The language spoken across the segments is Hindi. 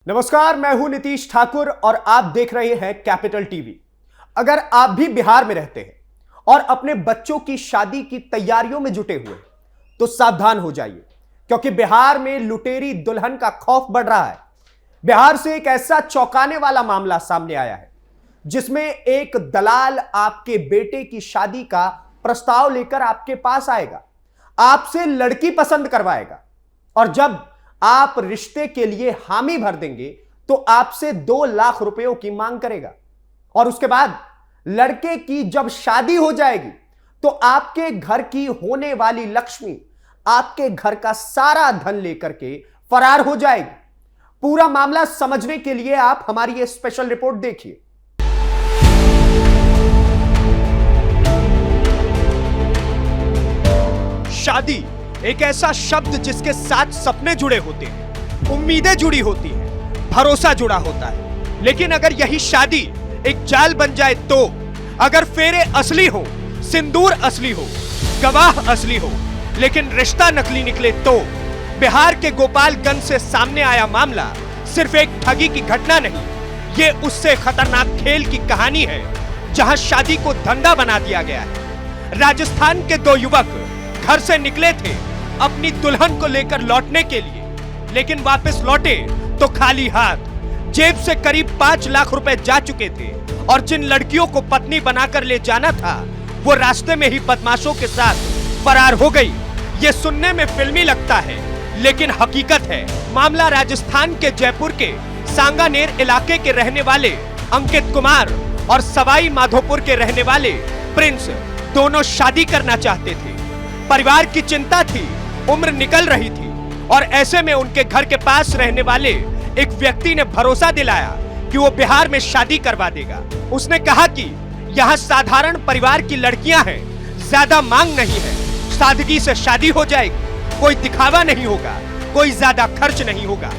नमस्कार, मैं हूं नीतीश ठाकुर और आप देख रहे हैं कैपिटल टीवी। अगर आप भी बिहार में रहते हैं और अपने बच्चों की शादी की तैयारियों में जुटे हुए तो सावधान हो जाइए, क्योंकि बिहार में लुटेरी दुल्हन का खौफ बढ़ रहा है। बिहार से एक ऐसा चौंकाने वाला मामला सामने आया है जिसमें एक दलाल आपके बेटे की शादी का प्रस्ताव लेकर आपके पास आएगा, आपसे लड़की पसंद करवाएगा और जब आप रिश्ते के लिए हामी भर देंगे तो आपसे 2 लाख रुपयों की मांग करेगा और उसके बाद लड़के की जब शादी हो जाएगी तो आपके घर की होने वाली लक्ष्मी आपके घर का सारा धन लेकर के फरार हो जाएगी। पूरा मामला समझने के लिए आप हमारी ये स्पेशल रिपोर्ट देखिए। शादी एक ऐसा शब्द जिसके साथ सपने जुड़े होते हैं, उम्मीदें जुड़ी होती हैं, भरोसा जुड़ा होता है। लेकिन अगर यही शादी एक जाल बन जाए तो, अगर फेरे असली हो, सिंदूर असली हो, गवाह असली हो, लेकिन रिश्ता नकली निकले तो बिहार के गोपालगंज से सामने आया मामला सिर्फ एक ठगी की घटना नहीं, ये उससे खतरनाक खेल की कहानी है जहां शादी को धंधा बना दिया गया है। राजस्थान के 2 युवक घर से निकले थे अपनी दुल्हन को लेकर लौटने के लिए, लेकिन वापस लौटे तो खाली हाथ। जेब से करीब 5 लाख रुपए जा चुके थे और जिन लड़कियों को पत्नी बनाकर ले जाना था वो रास्ते में ही बदमाशों के साथ फरार हो गई। ये सुनने में फिल्मी लगता है लेकिन हकीकत है। मामला राजस्थान के जयपुर के सांगानेर इलाके के रहने वाले अंकित कुमार और सवाई माधोपुर के रहने वाले प्रिंस दोनों शादी करना चाहते थे। परिवार की चिंता थी, उम्र निकल रही थी और ऐसे में उनके घर के पास रहने वाले एक व्यक्ति ने भरोसा दिलाया कि वो बिहार में शादी करवा देगा। उसने कहा कि यहाँ साधारण परिवार की लड़कियां हैं, ज्यादा मांग नहीं है, सादगी से शादी हो जाएगी, कोई दिखावा नहीं होगा, कोई ज्यादा खर्च नहीं होगा।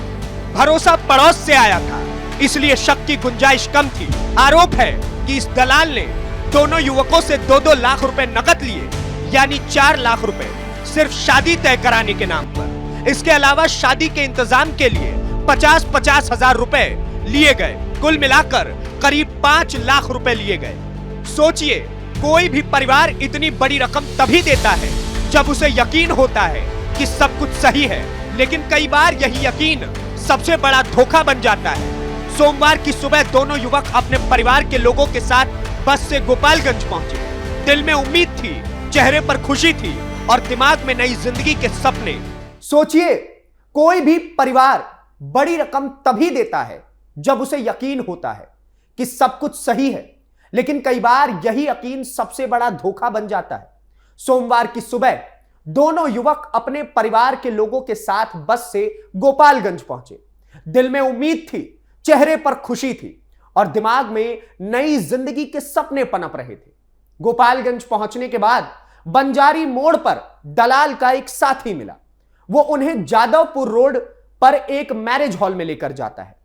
भरोसा पड़ोस से आया था, इसलिए शक की गुंजाइश कम थी। आरोप है कि इस दलाल ने दोनों युवकों से 2-2 लाख रुपए नकद लिए, यानी 4 लाख रुपए सिर्फ शादी तय कराने के नाम पर। इसके अलावा शादी के इंतजाम के लिए 50-50 हजार रुपए लिए गए। कुल मिलाकर करीब 5 लाख रुपए लिए गए। सोचिए, कोई भी परिवार इतनी बड़ी रकम तभी देता है जब उसे यकीन होता है कि सब कुछ सही है, लेकिन कई बार यही यकीन सबसे बड़ा धोखा बन जाता है। सोमवार की सुबह दोनों युवक अपने परिवार के लोगों के साथ बस से गोपालगंज पहुंचे। दिल में उम्मीद थी, चेहरे पर खुशी थी और दिमाग में नई जिंदगी के सपने। सोचिए, कोई भी परिवार बड़ी रकम तभी देता है जब उसे यकीन होता है कि सब कुछ सही है, लेकिन कई बार यही यकीन सबसे बड़ा धोखा बन जाता है। सोमवार की सुबह दोनों युवक अपने परिवार के लोगों के साथ बस से गोपालगंज पहुंचे। दिल में उम्मीद थी, चेहरे पर खुशी थी और दिमाग में नई जिंदगी के सपने पनप रहे थे। गोपालगंज पहुंचने के बाद बंजारी मोड़ पर दलाल का एक साथी मिला। वो उन्हें जादवपुर रोड पर एक मैरिज हॉल में लेकर जाता है।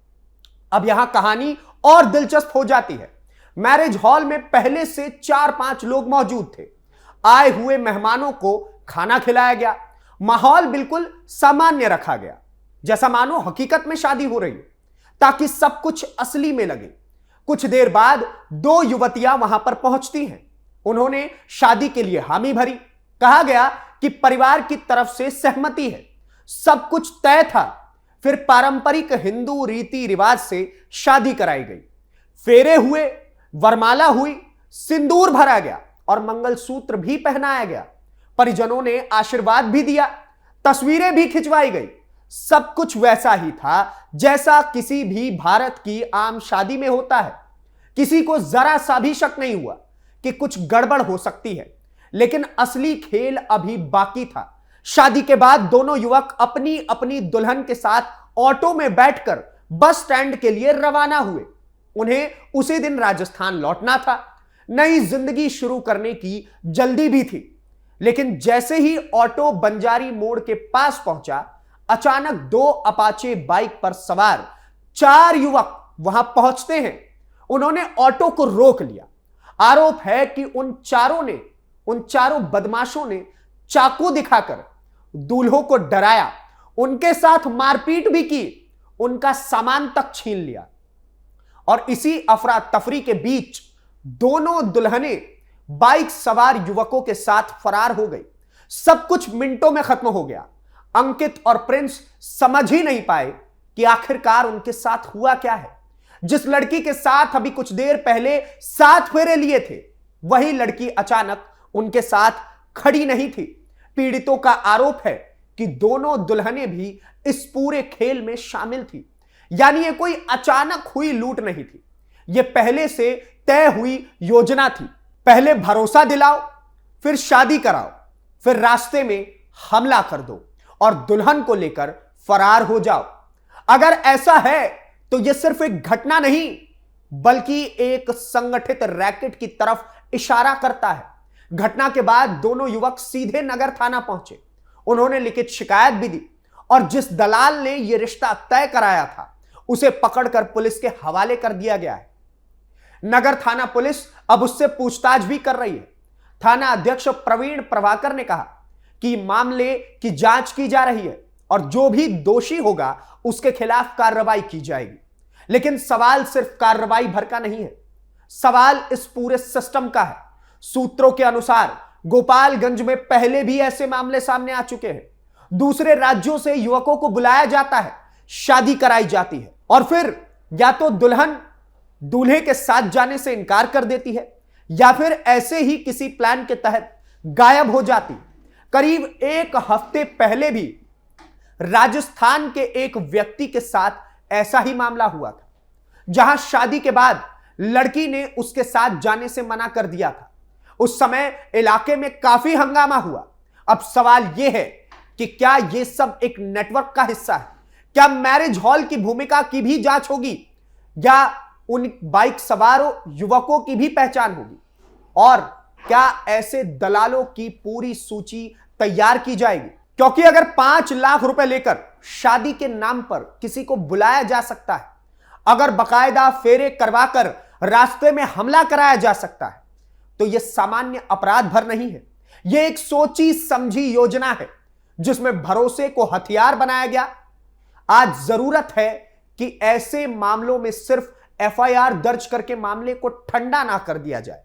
अब यहां कहानी और दिलचस्प हो जाती है। मैरिज हॉल में पहले से 4-5 लोग मौजूद थे। आए हुए मेहमानों को खाना खिलाया गया। माहौल बिल्कुल सामान्य रखा गया, जैसा मानो हकीकत में शादी हो रही है, ताकि सब कुछ असली में लगे। कुछ देर बाद 2 युवतियां वहां पर पहुंचती हैं। उन्होंने शादी के लिए हामी भरी। कहा गया कि परिवार की तरफ से सहमति है, सब कुछ तय था। फिर पारंपरिक हिंदू रीति रिवाज से शादी कराई गई। फेरे हुए, वरमाला हुई, सिंदूर भरा गया और मंगलसूत्र भी पहनाया गया। परिजनों ने आशीर्वाद भी दिया, तस्वीरें भी खिंचवाई गई। सब कुछ वैसा ही था जैसा किसी भी भारत की आम शादी में होता है। किसी को जरा सा भी शक नहीं हुआ कि कुछ गड़बड़ हो सकती है, लेकिन असली खेल अभी बाकी था। शादी के बाद दोनों युवक अपनी अपनी दुल्हन के साथ ऑटो में बैठकर बस स्टैंड के लिए रवाना हुए। उन्हें उसी दिन राजस्थान लौटना था। नई जिंदगी शुरू करने की जल्दी भी थी, लेकिन जैसे ही ऑटो बंजारी मोड़ के पास पहुंचा, अचानक 2 अपाचे बाइक पर सवार 4 युवक वहां पहुंचते हैं। उन्होंने ऑटो को रोक लिया। आरोप है कि उन चारों बदमाशों ने चाकू दिखाकर दूल्हों को डराया, उनके साथ मारपीट भी की। उनका सामान तक छीन लिया और इसी अफरा तफरी के बीच दोनों दुल्हनें बाइक सवार युवकों के साथ फरार हो गई। सब कुछ मिनटों में खत्म हो गया। अंकित और प्रिंस समझ ही नहीं पाए कि आखिरकार उनके साथ हुआ क्या है। जिस लड़की के साथ अभी कुछ देर पहले 7 फेरे लिए थे, वही लड़की अचानक उनके साथ खड़ी नहीं थी। पीड़ितों का आरोप है कि दोनों दुल्हनें भी इस पूरे खेल में शामिल थी। यानी ये कोई अचानक हुई लूट नहीं थी, ये पहले से तय हुई योजना थी। पहले भरोसा दिलाओ, फिर शादी कराओ, फिर रास्ते में हमला कर दो और दुल्हन को लेकर फरार हो जाओ। अगर ऐसा है तो यह सिर्फ एक घटना नहीं बल्कि एक संगठित रैकेट की तरफ इशारा करता है। घटना के बाद दोनों युवक सीधे नगर थाना पहुंचे। उन्होंने लिखित शिकायत भी दी और जिस दलाल ने यह रिश्ता तय कराया था उसे पकड़कर पुलिस के हवाले कर दिया गया है। नगर थाना पुलिस अब उससे पूछताछ भी कर रही है। थाना अध्यक्ष प्रवीण प्रभाकर ने कहा कि मामले की जांच की जा रही है और जो भी दोषी होगा उसके खिलाफ कार्रवाई की जाएगी। लेकिन सवाल सिर्फ कार्रवाई भर का नहीं है, सवाल इस पूरे सिस्टम का है। सूत्रों के अनुसार गोपालगंज में पहले भी ऐसे मामले सामने आ चुके हैं। दूसरे राज्यों से युवकों को बुलाया जाता है, शादी कराई जाती है और फिर या तो दुल्हन दूल्हे के साथ जाने से इनकार कर देती है या फिर ऐसे ही किसी प्लान के तहत गायब हो जाती। करीब 1 हफ्ते पहले भी राजस्थान के एक व्यक्ति के साथ ऐसा ही मामला हुआ था, जहां शादी के बाद लड़की ने उसके साथ जाने से मना कर दिया था। उस समय इलाके में काफी हंगामा हुआ। अब सवाल यह है कि क्या यह सब एक नेटवर्क का हिस्सा है? क्या मैरिज हॉल की भूमिका की भी जांच होगी या उन बाइक सवारों युवकों की भी पहचान होगी? और क्या ऐसे दलालों की पूरी सूची तैयार की जाएगी? क्योंकि अगर 5 लाख रुपए लेकर शादी के नाम पर किसी को बुलाया जा सकता है, अगर बकायदा फेरे करवाकर रास्ते में हमला कराया जा सकता है, तो यह सामान्य अपराध भर नहीं है। यह एक सोची समझी योजना है जिसमें भरोसे को हथियार बनाया गया। आज जरूरत है कि ऐसे मामलों में सिर्फ एफआईआर दर्ज करके मामले को ठंडा ना कर दिया जाए,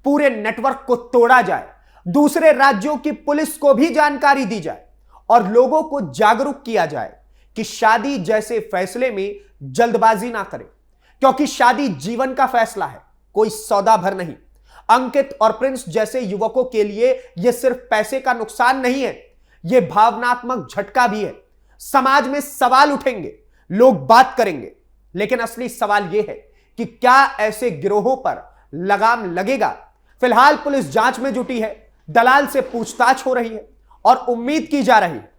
पूरे नेटवर्क को तोड़ा जाए, दूसरे राज्यों की पुलिस को भी जानकारी दी जाए और लोगों को जागरूक किया जाए कि शादी जैसे फैसले में जल्दबाजी ना करें, क्योंकि शादी जीवन का फैसला है, कोई सौदा भर नहीं। अंकित और प्रिंस जैसे युवकों के लिए यह सिर्फ पैसे का नुकसान नहीं है, यह भावनात्मक झटका भी है। समाज में सवाल उठेंगे, लोग बात करेंगे, लेकिन असली सवाल यह है कि क्या ऐसे गिरोहों पर लगाम लगेगा? फिलहाल पुलिस जांच में जुटी है, दलाल से पूछताछ हो रही है और उम्मीद की जा रही है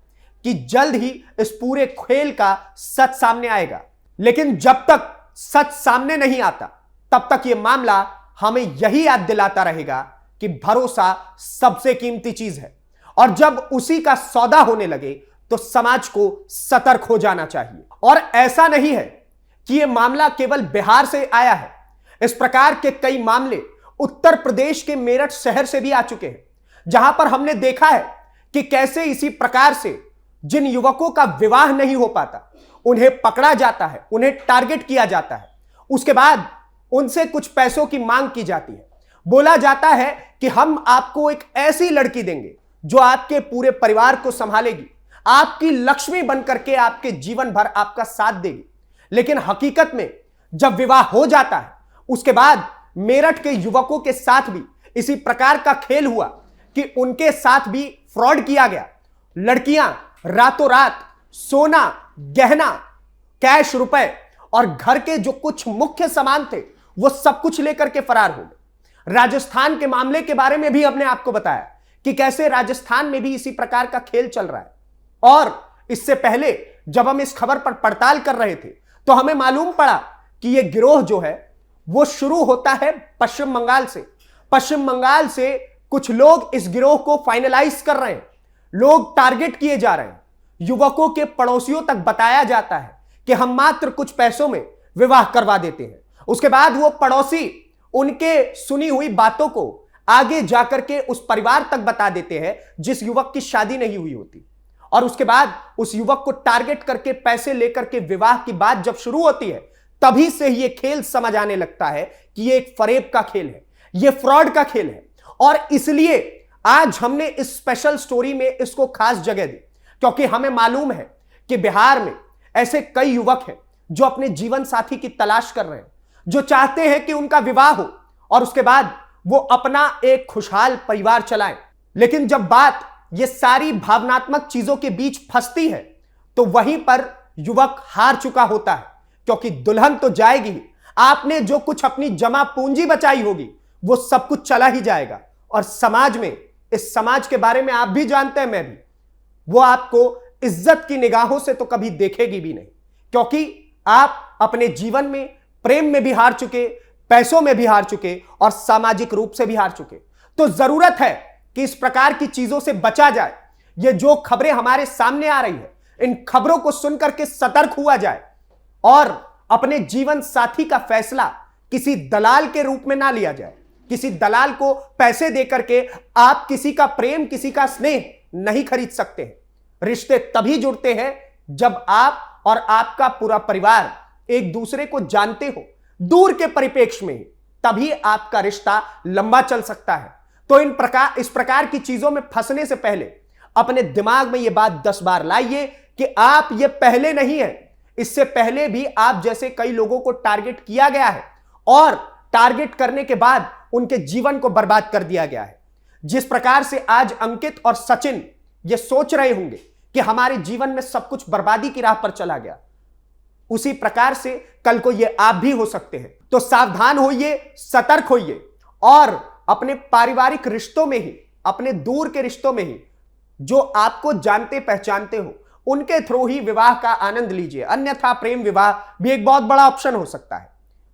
कि जल्द ही इस पूरे खेल का सच सामने आएगा। लेकिन जब तक सच सामने नहीं आता तब तक यह मामला हमें यही याद दिलाता रहेगा कि भरोसा सबसे कीमती चीज है और जब उसी का सौदा होने लगे तो समाज को सतर्क हो जाना चाहिए। और ऐसा नहीं है कि यह मामला केवल बिहार से आया है। इस प्रकार के कई मामले उत्तर प्रदेश के मेरठ शहर से भी आ चुके हैं, जहां पर हमने देखा है कि कैसे इसी प्रकार से जिन युवकों का विवाह नहीं हो पाता उन्हें पकड़ा जाता है, उन्हें टारगेट किया जाता है, उसके बाद उनसे कुछ पैसों की मांग की जाती है। बोला जाता है कि हम आपको एक ऐसी लड़की देंगे जो आपके पूरे परिवार को संभालेगी, आपकी लक्ष्मी बनकर के आपके जीवन भर आपका साथ देगी। लेकिन हकीकत में जब विवाह हो जाता है उसके बाद मेरठ के युवकों के साथ भी इसी प्रकार का खेल हुआ कि उनके साथ भी फ्रॉड किया गया। लड़कियां रातों रात सोना, गहना, कैश, रुपए और घर के जो कुछ मुख्य सामान थे वो सब कुछ लेकर के फरार हो गए। राजस्थान के मामले के बारे में भी हमने आपको बताया कि कैसे राजस्थान में भी इसी प्रकार का खेल चल रहा है। और इससे पहले जब हम इस खबर पर पड़ताल कर रहे थे तो हमें मालूम पड़ा कि यह गिरोह जो है वो शुरू होता है पश्चिम बंगाल से। पश्चिम बंगाल से कुछ लोग इस गिरोह को फाइनलाइज कर रहे हैं, लोग टारगेट किए जा रहे हैं। युवकों के पड़ोसियों तक बताया जाता है कि हम मात्र कुछ पैसों में विवाह करवा देते हैं। उसके बाद वो पड़ोसी उनके सुनी हुई बातों को आगे जाकर के उस परिवार तक बता देते हैं जिस युवक की शादी नहीं हुई होती। और उसके बाद उस युवक को टारगेट करके पैसे लेकर के विवाह की बात जब शुरू होती है, तभी से ही ये खेल समझ आने लगता है कि ये एक फरेब का खेल है, ये फ्रॉड का खेल है। और इसलिए आज हमने इस स्पेशल स्टोरी में इसको खास जगह दी, क्योंकि हमें मालूम है कि बिहार में ऐसे कई युवक हैं जो अपने जीवन साथी की तलाश कर रहे हैं, जो चाहते हैं कि उनका विवाह हो और उसके बाद वो अपना एक खुशहाल परिवार चलाएं। लेकिन जब बात ये सारी भावनात्मक चीजों के बीच फंसती है, तो वहीं पर युवक हार चुका होता है, क्योंकि दुल्हन तो जाएगी ही, आपने जो कुछ अपनी जमा पूंजी बचाई होगी वो सब कुछ चला ही जाएगा। और समाज में, इस समाज के बारे में आप भी जानते हैं, मैं भी, वो आपको इज्जत की निगाहों से तो कभी देखेगी भी नहीं, क्योंकि आप अपने जीवन में प्रेम में भी हार चुके, पैसों में भी हार चुके और सामाजिक रूप से भी हार चुके। तो जरूरत है कि इस प्रकार की चीजों से बचा जाए। ये जो खबरें हमारे सामने आ रही है, इन खबरों को सुनकर के सतर्क हुआ जाए और अपने जीवन साथी का फैसला किसी दलाल के रूप में ना लिया जाए। किसी दलाल को पैसे देकर के आप किसी का प्रेम, किसी का स्नेह नहीं खरीद सकते हैं। रिश्ते तभी जुड़ते हैं जब आप और आपका पूरा परिवार एक दूसरे को जानते हो, दूर के परिप्रेक्ष्य में, तभी आपका रिश्ता लंबा चल सकता है। तो इस प्रकार की चीजों में फंसने से पहले अपने दिमाग में यह बात 10 बार लाइए कि आप ये पहले नहीं है, इससे पहले भी आप जैसे कई लोगों को टारगेट किया गया है और टारगेट करने के बाद उनके जीवन को बर्बाद कर दिया गया है। जिस प्रकार से आज अंकित और सचिन ये सोच रहे होंगे कि हमारे जीवन में सब कुछ बर्बादी की राह पर चला गया, उसी प्रकार से कल को ये आप भी हो सकते हैं। तो सावधान होइए, सतर्क होइए और अपने पारिवारिक रिश्तों में ही, अपने दूर के रिश्तों में ही, जो आपको जानते पहचानते हो, उनके थ्रू ही विवाह का आनंद लीजिए। अन्यथा प्रेम विवाह भी एक बहुत बड़ा ऑप्शन हो सकता है,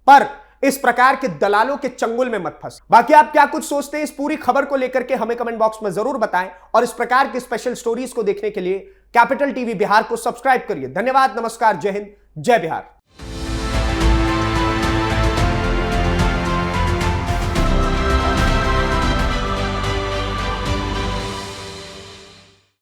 पर इस प्रकार के दलालों के चंगुल में मत फंस। बाकी आप क्या कुछ सोचते हैं इस पूरी खबर को लेकर के हमें कमेंट बॉक्स में जरूर बताएं और इस प्रकार की स्पेशल स्टोरीज को देखने के लिए कैपिटल टीवी बिहार को सब्सक्राइब करिए। धन्यवाद, नमस्कार, जय हिंद, जय बिहार।